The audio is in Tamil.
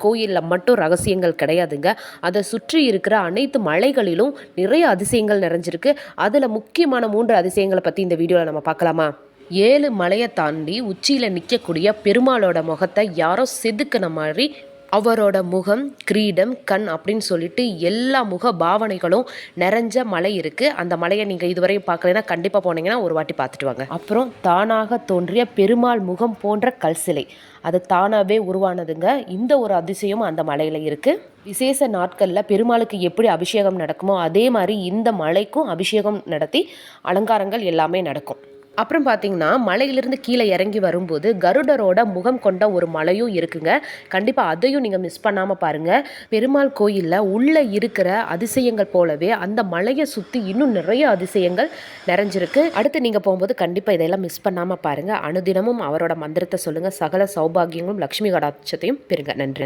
கோயிலில் மட்டும் ரகசியங்கள் கிடையாதுங்க. அதை சுற்றி இருக்கிற அனைத்து மலைகளிலும் நிறைய அதிசயங்கள் நிறைஞ்சிருக்கு. அதில் முக்கியமான 3 அதிசயங்களை பற்றி இந்த வீடியோவில் நம்ம பார்க்கலாமா? 7 மலையை தாண்டி உச்சியில் நிற்கக்கூடிய பெருமாளோட முகத்தை யாரோ செதுக்கின மாதிரி அவரோட முகம், கிரீடம், கண் அப்படின்னு சொல்லிட்டு எல்லா முக பாவனைகளும் நிறைஞ்ச மலை இருக்குது. அந்த மலையை நீங்கள் இதுவரையும் பார்க்கலைன்னா கண்டிப்பாக போனீங்கன்னா ஒரு வாட்டி பார்த்துட்டு வாங்க. அப்புறம் தானாக தோன்றிய பெருமாள் முகம் போன்ற கல் சிலை, அது தானாகவே உருவானதுங்க. இந்த ஒரு அதிசயம் அந்த மலையில் இருக்குது. விசேஷ நாட்களில் பெருமாளுக்கு எப்படி அபிஷேகம் நடக்குமோ அதே மாதிரி இந்த மலைக்கும் அபிஷேகம் நடத்தி அலங்காரங்கள் எல்லாமே நடக்கும். அப்புறம் பார்த்தீங்கன்னா மலையிலிருந்து கீழே இறங்கி வரும்போது கருடரோட முகம் கொண்ட ஒரு மலையும் இருக்குங்க. கண்டிப்பாக அதையும் நீங்கள் மிஸ் பண்ணாமல் பாருங்கள். பெருமாள் கோயிலில் உள்ளே இருக்கிற அதிசயங்கள் போலவே அந்த மலையை சுற்றி இன்னும் நிறைய அதிசயங்கள் நிறைஞ்சிருக்கு. அடுத்து நீங்கள் போகும்போது கண்டிப்பாக இதெல்லாம் மிஸ் பண்ணாமல் பாருங்கள். அனுதினமும் அவரோட மந்திரத்தை சொல்லுங்கள். சகல சௌபாகியங்களும் லக்ஷ்மி கடாட்சத்தையும் பெறுங்க. நன்றி.